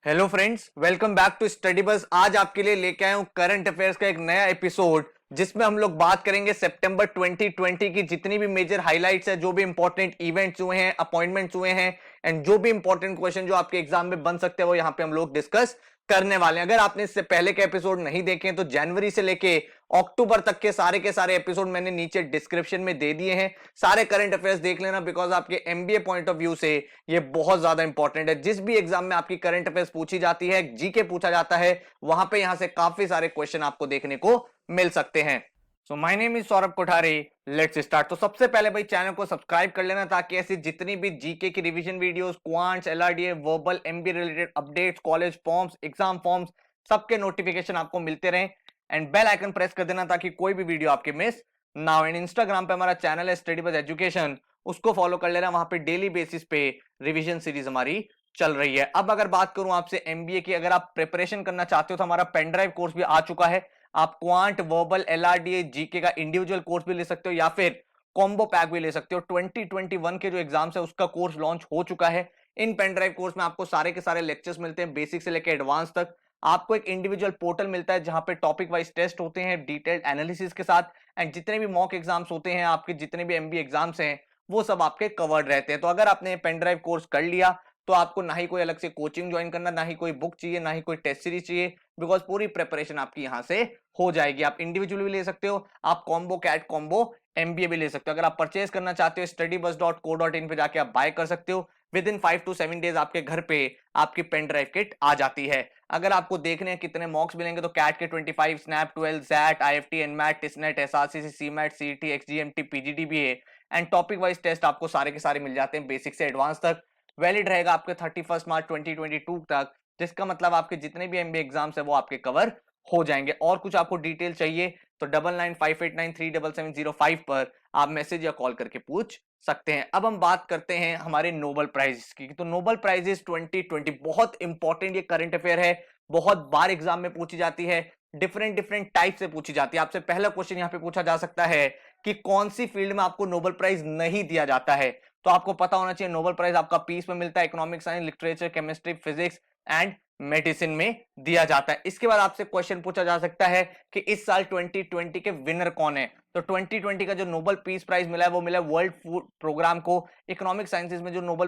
Hello friends, welcome back to study bus. आज आपके लिए लेके आया हूं करंट अफेयर्स का एक नया एपिसोड जिसमें हम लोग बात करेंगे सितंबर 2020 की जितनी भी मेजर हाइलाइट्स है, जो भी इंपॉर्टेंट इवेंट्स हुए हैं, अपॉइंटमेंट्स हुए हैं एंड जो भी इंपॉर्टेंट क्वेश्चन जो आपके एग्जाम में बन सकते हैं वो यहां पे हम लोग डिस्कस करने वाले हैं। अगर आपने इससे पहले के एपिसोड नहीं देखे हैं तो जनवरी से लेके अक्टूबर तक के सारे एपिसोड मैंने नीचे डिस्क्रिप्शन में दे दिए हैं। सारे करंट अफेयर्स देख लेना, बिकॉज आपके एमबीए पॉइंट ऑफ व्यू से ये बहुत ज्यादा इंपॉर्टेंट है। जिस भी एग्जाम में आपकी करंट अफेयर्स पूछी जाती है, जीके पूछा जाता है, वहां पे यहां से काफी सारे क्वेश्चन आपको देखने को मिल सकते हैं। So my name is Saurabh Kothari, let's start. तो सबसे पहले भाई चैनल को सब्सक्राइब कर लेना ताकि ऐसी जितनी भी जीके की revision videos, quants, LRDA, verbal, MBA related updates, college forms, exam forms, सबके नोटिफिकेशन आपको मिलते रहे। एंड बेल आइकन प्रेस कर देना ताकि कोई भी वीडियो आपके मिस ना हो। एंड इंस्टाग्राम पे हमारा चैनल है स्टडी बस एजुकेशन, उसको फॉलो कर लेना। वहां पे डेली बेसिस पे रिवीजन सीरीज हमारी चल रही है। अब अगर बात करूं आपसे एमबीए की, अगर आप प्रिपरेशन करना चाहते हो तो हमारा पेन ड्राइव कोर्स भी आ चुका है। आप क्वांट, वर्बल, एलआरडीए, जीके का इंडिविजुअल कोर्स भी ले सकते हो या फिर कॉम्बो पैक भी ले सकते हो। 2021 के जो एग्जाम्स है उसका कोर्स लॉन्च हो चुका है। इन पेन ड्राइव कोर्स में आपको सारे के सारे लेक्चर्स मिलते हैं, बेसिक से लेकर एडवांस तक। आपको एक इंडिविजुअल पोर्टल मिलता है जहां पे टॉपिक वाइज टेस्ट होते हैं डिटेल्ड एनालिसिस के साथ। एंड जितने भी मॉक एग्जाम्स होते हैं, आपके जितने भी एमबीए एग्जाम्स हैं, वो सब आपके कवर्ड रहते हैं। तो अगर आपने पेन ड्राइव कोर्स कर लिया तो आपको ना ही कोई अलग से कोचिंग ज्वाइन करना, ना ही कोई बुक चाहिए, ना ही कोई टेस्ट सीरीज चाहिए, बिकॉज पूरी प्रिपरेशन आपकी यहां से हो जाएगी। आप इंडिविजुअली भी ले सकते हो, आप कॉम्बो कैट कॉम्बो एमबीए भी ले सकते हो। अगर आप परचेज करना चाहते हो studybus.co.in पे जाके आप बाय कर सकते हो। विद इन 5 to 7 डेज आपके घर पे आपकी पेन ड्राइव किट आ जाती है। अगर आपको देखने हैं कितने मॉक्स मिलेंगे तो कैट के 25, SNAP 12, XAT, IFT, NMAT, TISSNET, SRCC, CMAT, CET, XGMT, PGDBA and topic wise test आपको सारे के सारे मिल जाते हैं बेसिक से एडवांस तक। वैलिड रहेगा आपके 31 मार्च 2022 तक, जिसका मतलब आपके जितने भी एमबीए एग्जाम्स है वो आपके कवर हो जाएंगे। और कुछ आपको डिटेल चाहिए तो 9958937705 पर आप मैसेज या कॉल करके पूछ सकते हैं। अब हम बात करते हैं हमारे नोबेल प्राइज की। तो नोबेल प्राइजेस 2020 बहुत इंपॉर्टेंट ये करंट अफेयर है, बहुत बार एग्जाम में पूछी जाती है, डिफरेंट डिफरेंट टाइप से पूछी जाती है। आपसे पहला क्वेश्चन यहां पे पूछा जा सकता है कि कौन सी फील्ड में आपको नोबेल प्राइज नहीं दिया जाता है। तो आपको पता होना चाहिए नोबेल प्राइज आपका पीस में मिलता है, economic science, literature, chemistry, physics and medicine में दिया जाता है। इसके बाद आपसे क्वेश्चन पूछा जा सकता है कि इस साल 2020 के विनर कौन है। तो 2020 का जो नोबेल पीस प्राइज मिला है वो मिला वर्ल्ड फूड प्रोग्राम को। इकोनॉमिक साइंसेज में जो नोबेल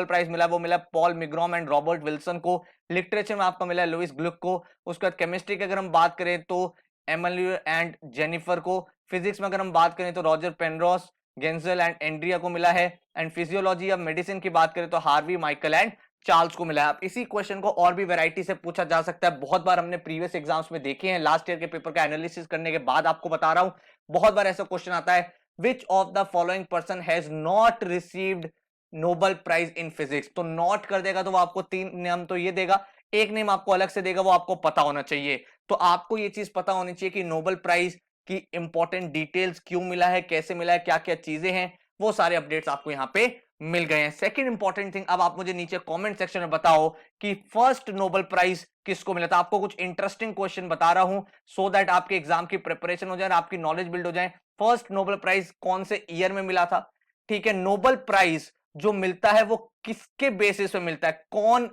प्राइज मिला वो मिला पॉल मिग्रोम एंड रॉबर्ट विल्सन को। लिटरेचर में आपको मिला लुइस ग्लुक को। उसके बाद केमिस्ट्री की अगर हम बात करें तो एमएलयू एंड जेनिफर को। फिजिक्स में अगर हम बात करें तो रॉजर पेनरोस, गेंजल एंड एंड्रिया को मिला है। एंड फिजियोलॉजी या मेडिसिन की बात करें तो हार्वी माइकल एंड चार्ल्स को मिला है। अब इसी क्वेश्चन को और भी वैरायटी से पूछा जा सकता है, बहुत बार हमने प्रीवियस एग्जाम्स में देखे हैं। लास्ट ईयर के पेपर का एनालिसिस करने के बाद आपको बता रहा हूं, बहुत बार ऐसा क्वेश्चन आता है, which of the following person has not received Nobel prize in physics. तो नॉट कर देगा तो वो आपको 3 नाम तो ये देगा, एक नेम आपको अलग से देगा, वो आपको पता होना चाहिए। तो आपको ये चीज पता होनी चाहिए कि नोबेल प्राइज की इंपॉर्टेंट डिटेल्स क्यों मिला है, कैसे मिला है, क्या क्या चीजें हैं, वो सारे अपडेट्स आपको यहां पे मिल गए हैं। सेकंड इंपॉर्टेंट थिंग, अब आप मुझे नीचे कमेंट सेक्शन में बताओ कि फर्स्ट नोबेल प्राइज किसको मिला था। आपको कुछ इंटरेस्टिंग क्वेश्चन बता रहा हूं सो दैट आपके एग्जाम की प्रिपरेशन हो जाए, आपकी नॉलेज बिल्ड हो जाए। फर्स्ट नोबेल प्राइज कौन से ईयर में मिला था? ठीक है, नोबेल प्राइज जो मिलता है वो किसके बेसिस पे मिलता है, कौन,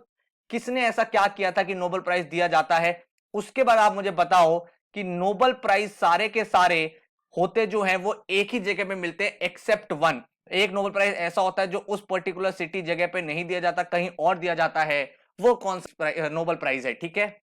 किसने ऐसा क्या किया था कि नोबेल प्राइज दिया जाता है। उसके बाद आप मुझे बताओ कि नोबेल प्राइज सारे के सारे होते जो हैं वो एक ही जगह पे मिलते हैं एक्सेप्ट वन। एक नोबेल प्राइज ऐसा होता है जो उस पर्टिकुलर सिटी जगह पे नहीं दिया जाता, कहीं और दिया जाता है। वो कौन सा नोबेल प्राइज है? ठीक है,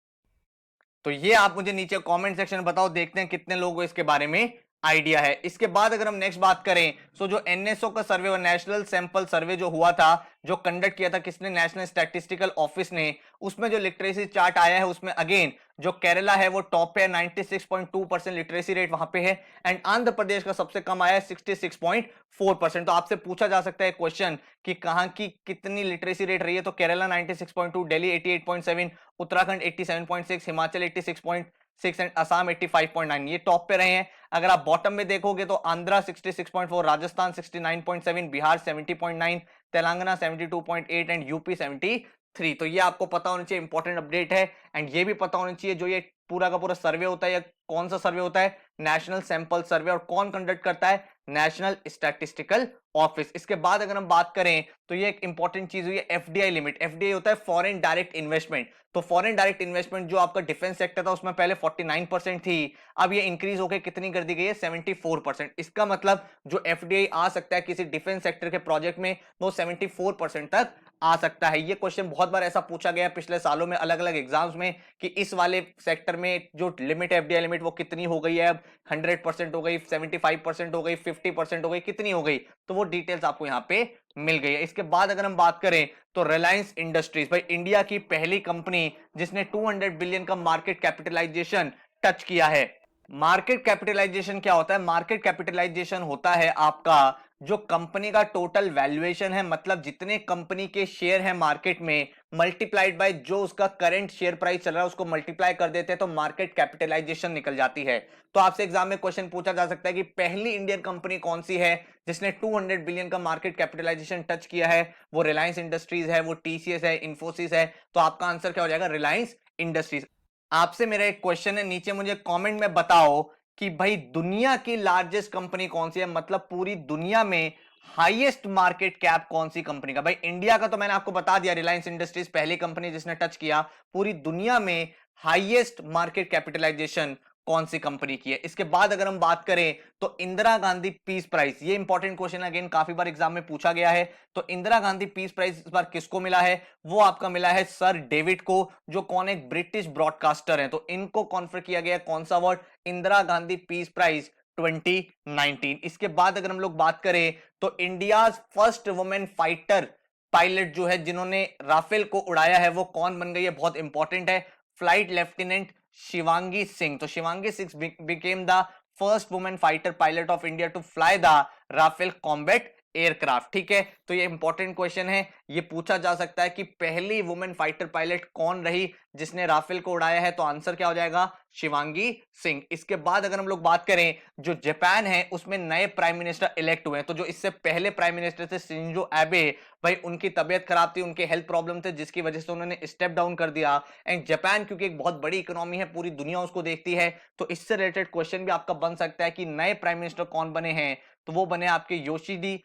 तो ये आप मुझे नीचे कमेंट सेक्शन में बताओ, देखते हैं कितने लोगों को इसके बारे में आइडिया है। इसके बाद अगर हम नेक्स्ट बात करें तो जो एनएसओ का सर्वे और नेशनल सैंपल सर्वे जो हुआ था, जो कंडक्ट किया था किसने, नेशनल स्टैटिस्टिकल ऑफिस ने, उसमें जो लिटरेसी चार्ट आया है उसमें अगेन जो केरला है वो टॉप पे है, 96.2% लिटरेसी रेट वहां पे है। एंड आंध्र प्रदेश का सबसे कम आया है 66.4%। तो आपसे पूछा जा सकता है क्वेश्चन कि कहां की कितनी लिटरेसी रेट रही है। तो केरला 96.2, दिल्ली 88.7, उत्तराखंड 87.6, हिमाचल 86.6 एंड असम 85.9, ये टॉप पे रहे हैं। अगर आप बॉटम में देखोगे तो आंध्रा 66.4, राजस्थान 69.7, बिहार 70.9, तेलंगाना 72.8 एंड यूपी 73। तो ये आपको पता होना चाहिए, इंपॉर्टेंट अपडेट है। एंड ये भी पता होना चाहिए जो ये पूरा का पूरा सर्वे होता है या कौन सा सर्वे होता है, नेशनल सैंपल सर्वे। और कौन कंडक्ट करता है? National statistical office. इसके बाद अगर हम बात करें तो ये एक इंपॉर्टेंट चीज हुई है एफडीआई लिमिट। एफडीआई होता है फॉरेन डायरेक्ट इन्वेस्टमेंट। तो फॉरेन डायरेक्ट इन्वेस्टमेंट जो आपका डिफेंस सेक्टर था उसमें पहले 49% थी, अब ये इंक्रीज होकर कितनी कर दी गई है 74%। इसका मतलब जो एफडीआई आ सकता है किसी डिफेंस सेक्टर के प्रोजेक्ट में वो 74% तक आ सकता है। ये क्वेश्चन बहुत बार ऐसा पूछा गया पिछले सालों में अलग अलग एग्जाम्स में कि इस वाले सेक्टर में जो लिमिट है एफडीआई लिमिट वो कितनी हो गई है, अब 100% हो गई, 75% हो गई, 50% हो गई, कितनी हो गई, तो वो डिटेल्स आपको यहाँ पे मिल गई है। इसके बाद अगर हम बात करें तो रिलायंस इंडस्ट्रीज भाई इंडिया की पहली कंपनी जिसने 200 बिलियन का मार्केट कैपिटलाइजेशन टच किया है। मार्केट कैपिटलाइजेशन क्या होता है? मार्केट कैपिटलाइजेशन होता है आपका जो कंपनी का टोटल वैल्यूएशन है, मतलब जितने कंपनी के शेयर है मार्केट में मल्टीप्लाइड बाय जो उसका करंट शेयर प्राइस चल रहा है उसको मल्टीप्लाई कर देते हैं तो मार्केट कैपिटलाइजेशन निकल जाती है। तो आपसे एग्जाम में क्वेश्चन पूछा जा सकता है कि पहली इंडियन कंपनी कौन सी है जिसने 200 बिलियन का मार्केट कैपिटलाइजेशन टच किया है? वो रिलायंस इंडस्ट्रीज है, वो टीसीएस है, इंफोसिस है। तो आपका आंसर क्या हो जाएगा? रिलायंस इंडस्ट्रीज। आपसे मेरा एक क्वेश्चन है, नीचे मुझे कमेंट में बताओ कि भाई दुनिया की लार्जेस्ट कंपनी कौन सी है, मतलब पूरी दुनिया में हाईएस्ट मार्केट कैप कौन सी कंपनी का? भाई इंडिया का तो मैंने आपको बता दिया, रिलायंस इंडस्ट्रीज पहली कंपनी जिसने टच किया। पूरी दुनिया में हाईएस्ट मार्केट कैपिटलाइजेशन कौन सी कंपनी की है? इसके बाद अगर हम बात करें तो इंदिरा गांधी पीस प्राइज, ये इंपॉर्टेंट क्वेश्चन अगेन काफी बार एग्जाम में पूछा गया है। तो इंदिरा गांधी पीस प्राइज इस बार किसको मिला है? वो आपका मिला है सर डेविड को, जो कौन एक ब्रिटिश ब्रॉडकास्टर है। तो इनको कॉन्फर किया गया कौन सा award? Indira Gandhi peace prize 2019। इसके बाद अगर हम लोग बात करें तो India first women fighter pilot जो है जिन्होंने राफेल को उड़ाया है वो कौन बन गई है? बहुत इंपॉर्टेंट है, फ्लाइट लेफ्टिनेंट शिवांगी सिंह। तो Shivangi Singh became the first women fighter pilot of India to fly the Rafale combat aircraft. ठीक है, तो ये इंपॉर्टेंट क्वेश्चन है, ये पूछा जा सकता है कि पहली वुमेन फाइटर पायलट कौन रही जिसने राफेल को उड़ाया है? तो आंसर क्या हो जाएगा? शिवांगी सिंह। इसके बाद अगर हम लोग बात करें जो जापान है उसमें नए प्राइम मिनिस्टर इलेक्ट हुए हैं। तो जो इससे पहले प्राइम मिनिस्टर थे शिंजो एबे, भाई उनकी तबियत खराब थी, उनके हेल्थ प्रॉब्लम थे जिसकी वजह से उन्होंने स्टेप डाउन कर दिया। एंड जापान क्योंकि एक बहुत बड़ी इकोनॉमी है, पूरी दुनिया उसको देखती है, तो इससे रिलेटेड क्वेश्चन भी आपका बन सकता है कि नए प्राइम मिनिस्टर कौन बने हैं? तो वो बने आपके योशिडी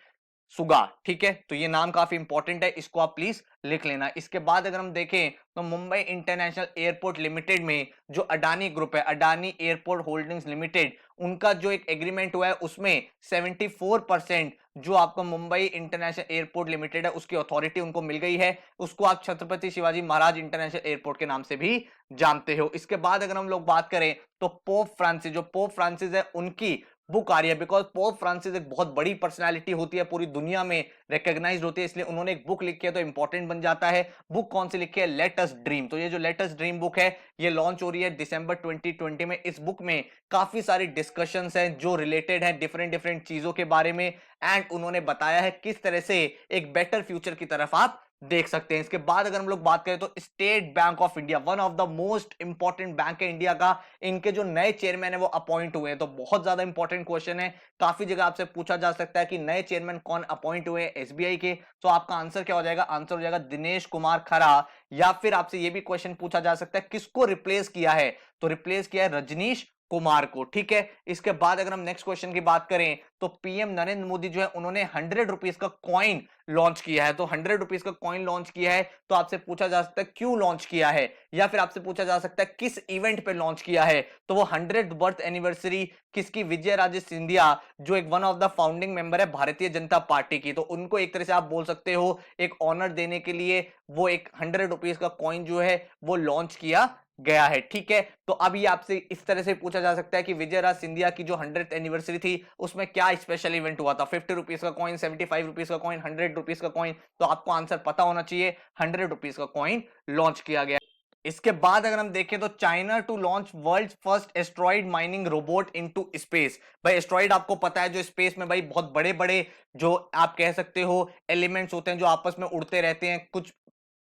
सुगा। ठीक है, तो ये नाम काफी इंपॉर्टेंट है, इसको आप प्लीज लिख लेना। इसके बाद अगर हम देखें तो मुंबई इंटरनेशनल एयरपोर्ट लिमिटेड में जो अडानी ग्रुप है, अडानी एयरपोर्ट होल्डिंग्स लिमिटेड, उनका जो एक एग्रीमेंट हुआ है उसमें 74% जो आपका मुंबई इंटरनेशनल एयरपोर्ट लिमिटेड है उसकी अथॉरिटी उनको मिल गई है। उसको आप छत्रपति शिवाजी महाराज इंटरनेशनल एयरपोर्ट के नाम से भी जानते हो। इसके बाद अगर हम लोग बात करें तो पोप फ्रांसिस, जो पोप फ्रांसिस है उनकी बुक आ रही है, बिकॉज पोप फ्रांसिस एक बहुत बड़ी पर्सनालिटी होती है, पूरी दुनिया में रिकॉग्नाइज्ड होती है, इसलिए उन्होंने एक बुक लिखी है तो इंपॉर्टेंट बन जाता है। बुक कौन सी लिखी है? Let us dream. तो ये जो लेट अस ड्रीम बुक है ये लॉन्च हो रही है दिसंबर 2020 में। इस बुक में काफी सारी डिस्कशंस हैं जो रिलेटेड हैं डिफरेंट डिफरेंट चीजों के बारे में, एंड उन्होंने बताया है किस तरह से एक बेटर फ्यूचर की तरफ आप देख सकते हैं। इसके बाद अगर हम लोग बात करें तो state bank of India, one of the most important bank है इंडिया का, इनके जो नए चेयरमैन है वो अपॉइंट हुए हैं। तो बहुत ज्यादा इंपॉर्टेंट क्वेश्चन है, काफी जगह आपसे पूछा जा सकता है कि नए चेयरमैन कौन अपॉइंट हुए हैं एसबीआई के। तो आपका आंसर क्या हो जाएगा? आंसर हो जाएगा दिनेश कुमार खरा। या फिर आपसे ये भी क्वेश्चन पूछा जा सकता है किसको रिप्लेस किया है? तो रिप्लेस किया है रजनीश कुमार को। ठीक है, इसके बाद अगर हम नेक्स्ट क्वेश्चन की बात करें तो पीएम नरेंद्र मोदी जो है उन्होंने 100 रुपीज का कॉइन लॉन्च किया है। तो 100 रुपीज का कॉइन लॉन्च किया है, तो आपसे पूछा जा सकता है क्यों लॉन्च किया है, या फिर आपसे पूछा जा सकता है किस इवेंट पे लॉन्च किया है। तो वो 100th बर्थ एनिवर्सरी किसकी? विजय राजे सिंधिया, जो एक one of the founding member है भारतीय जनता पार्टी की। तो उनको एक तरह से आप बोल सकते हो एक ऑनर देने के लिए वो एक 100 रुपीज का कॉइन जो है वो लॉन्च किया गया है। ठीक है, तो अब ये आपसे इस तरह से पूछा जा सकता है कि विजय राज सिंधिया की जो 100th एनिवर्सरी थी उसमें क्या स्पेशल इवेंट हुआ था? 50 रुपीज का कॉइन, 75 रुपीज का कॉइन, 100 रुपीज का कॉइन। तो आपको आंसर पता होना चाहिए, 100 रुपीज का कॉइन लॉन्च किया गया। इसके बाद अगर हम देखें तो China to launch world first asteroid mining robot into space. भाई एस्ट्रॉइड आपको पता है जो स्पेस में भाई बहुत बड़े बड़े जो आप कह सकते हो एलिमेंट्स होते हैं जो आपस में उड़ते रहते हैं, कुछ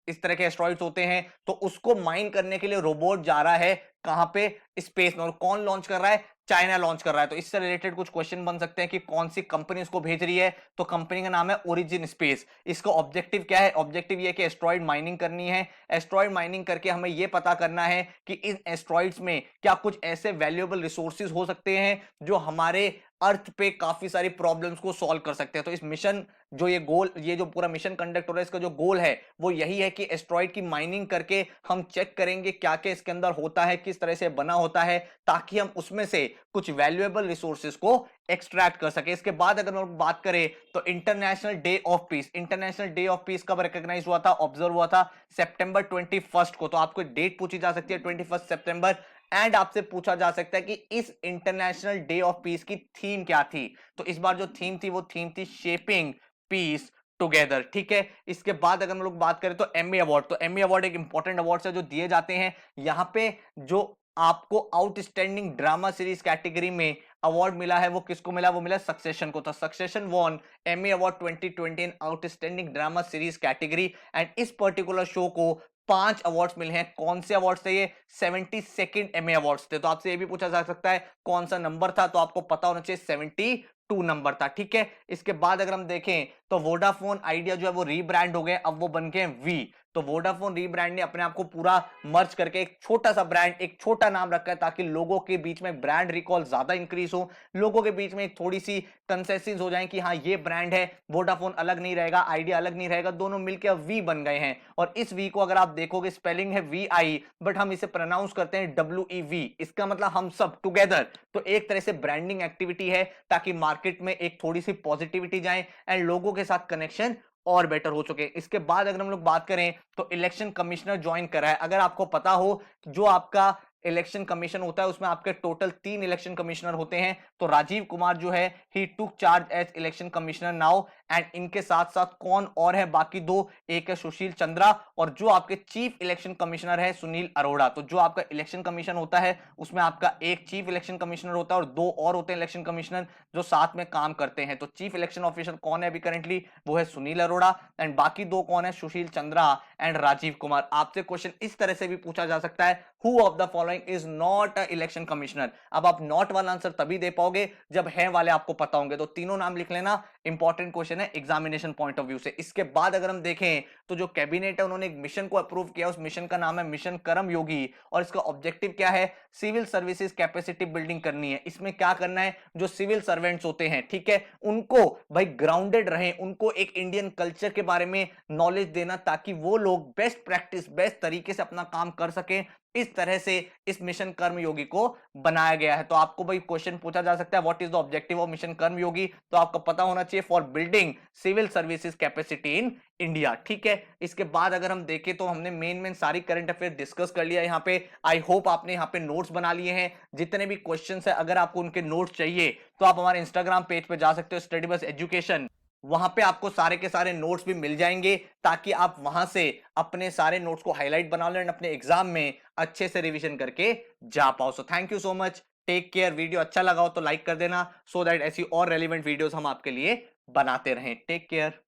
इस तरह के एस्ट्रॉइड्स होते हैं, तो उसको माइन करने के लिए रोबोट जा रहा है कहां पे? स्पेस में। और कौन लॉन्च कर रहा है? चाइना लॉन्च कर रहा है। तो इससे रिलेटेड कुछ क्वेश्चन बन सकते हैं कि कौन सी कंपनी इसको भेज रही है। तो कंपनी का नाम है ओरिजिन स्पेस। इसका ऑब्जेक्टिव क्या है? ऑब्जेक्टिव ये कि एस्ट्रॉइड माइनिंग करनी है। एस्ट्रॉइड माइनिंग करके हमें यह पता करना है कि इन एस्ट्रॉइड्स में क्या कुछ ऐसे वैल्यूएबल रिसोर्सेज हो सकते हैं जो हमारे अर्थ पे काफी सारी प्रॉब्लम्स को सॉल्व कर सकते हैं। तो इस मिशन जो ये गोल, ये जो पूरा मिशन कंडक्ट हो रहा है, इसका जो गोल है वो यही है कि एस्ट्रॉइड की माइनिंग करके हम चेक करेंगे क्या क्या इसके अंदर होता है, किस तरह से बना होता है, ताकि हम उसमें से कुछ वैल्यूएबल रिसोर्सेज को एक्सट्रैक्ट कर सके। इसके बाद अगर हम बात करें तो international day of peace, international day of peace कब रिकॉग्नाइज हुआ था, ऑब्जर्व हुआ था सितंबर 21 को। तो आपको डेट पूछी जा सकती है 21 सितंबर, एंड आपसे पूछा जा सकता है कि इस इंटरनेशनल डे ऑफ पीस की थीम क्या थी। तो इस बार जो थीम थी वो थीम थी शेपिंग पीस टुगेदर, ठीक है। इसके बाद अगर हम लोग बात करें तो एमी अवार्ड, तो एमी अवार्ड एक इंपॉर्टेंट अवार्ड है जो दिए जाते हैं। यहां पे जो आपको आउटस्टैंडिंग ड्रामा सीरीज कैटेगरी में अवार्ड मिला है वो किसको मिला, वो मिला सक्सेशन को। तो Succession won Emmy award 2020 in outstanding drama series category, and इस पर्टिकुलर शो को 5 अवार्ड्स मिले हैं। कौन से अवार्ड्स थे ये, 72nd एमी अवार्ड्स थे। तो आपसे ये भी पूछा जा सकता है कौन सा नंबर था, तो आपको पता होना चाहिए 72 नंबर था, ठीक है। इसके बाद अगर हम देखें तो वोडाफोन आइडिया जो है वो रीब्रांड हो गए, अब वो बन गए वी। तो वोडाफोन रीब्रांड ने अपने आप को पूरा मर्ज करके एक छोटा सा ब्रांड, एक छोटा नाम रखा है, ताकि लोगों के बीच में ब्रांड रिकॉल ज्यादा इंक्रीज हो, लोगों के बीच में एक थोड़ी सी कंसेंसस हो जाए कि हाँ ये ब्रांड है, वोडाफोन अलग नहीं रहेगा, आइडिया अलग नहीं रहेगा, दोनों मिलकर वी बन गए हैं। और इस वी को अगर आप देखोगे स्पेलिंग है वी आई, बट हम इसे प्रोनाउंस करते हैं WEV, इसका मतलब हम सब टुगेदर। तो एक तरह से ब्रांडिंग एक्टिविटी है ताकि मार्केट में एक थोड़ी सी पॉजिटिविटी जाए एंड लोगों के साथ कनेक्शन और बेटर हो चुके। इसके बाद अगर हम लोग बात करें तो इलेक्शन कमिश्नर ज्वाइन करा है। अगर आपको पता हो जो आपका इलेक्शन कमीशन होता है उसमें आपके टोटल 3 इलेक्शन कमिश्नर होते हैं। तो राजीव कुमार जो है ही took charge as election commissioner now, and इनके साथ साथ कौन और है बाकी दो, एक है सुशील चंद्रा, और जो आपके चीफ इलेक्शन कमिश्नर है सुनील अरोड़ा। तो जो आपका इलेक्शन कमीशन होता है उसमें आपका एक चीफ इलेक्शन कमिश्नर होता है और 2 और होते हैं इलेक्शन कमिश्नर जो साथ में काम करते हैं। तो चीफ इलेक्शन ऑफिसर कौन है अभी करेंटली, वो है सुनील अरोड़ा, एंड बाकी 2 कौन है, सुशील चंद्रा एंड राजीव कुमार। आपसे क्वेश्चन इस तरह से भी पूछा जा सकता है, who of the following is not a election commissioner. अब आप नॉट वाला आंसर तभी दे पाओगे जब है वाले आपको पता होंगे। तो तीनों नाम लिख लेना, इंपॉर्टेंट क्वेश्चन है एग्जामिनेशन पॉइंट ऑफ व्यू से। इसके बाद अगर हम देखें तो जो कैबिनेट है उन्होंने एक मिशन को अप्रूव किया, उस मिशन का नाम है मिशन कर्म योगी, और इसका ऑब्जेक्टिव क्या है, सिविल सर्विसेज कैपेसिटी बिल्डिंग करनी है। इसमें क्या करना है, जो सिविल सर्वेंट्स होते हैं, ठीक है, उनको भाई ग्राउंडेड रहे, उनको एक इंडियन कल्चर के बारे में नॉलेज देना ताकि वो लोग बेस्ट प्रैक्टिस, बेस्ट तरीके से अपना काम कर सकें। इस तरह से इस मिशन कर्मयोगी को बनाया गया है। तो आपको भाई क्वेश्चन पूछा जा सकता है what is the objective of mission Karmayogi, तो आपको पता होना चाहिए for building civil services capacity in India, ठीक है। इसके बाद अगर हम देखें तो हमने मेन सारी करंट अफेयर डिस्कस कर लिया यहाँ पे। आई होप आपने यहाँ पे नोट्स बना लिए हैं, जितने भी क्वेश्चन है अगर आपको उनके नोट्स चाहिए तो आप हमारे इंस्टाग्राम पेज पे जा सकते हो, स्टडी बस एजुकेशन, वहां पे आपको सारे के सारे नोट्स भी मिल जाएंगे ताकि आप वहां से अपने सारे नोट्स को हाईलाइट बना लो एंड अपने एग्जाम में अच्छे से रिवीजन करके जा पाओ। So thank you so much, take care. Video अच्छा लगा हो तो लाइक कर देना सो दैट ऐसी और रेलिवेंट वीडियोस हम आपके लिए बनाते रहें। Take care.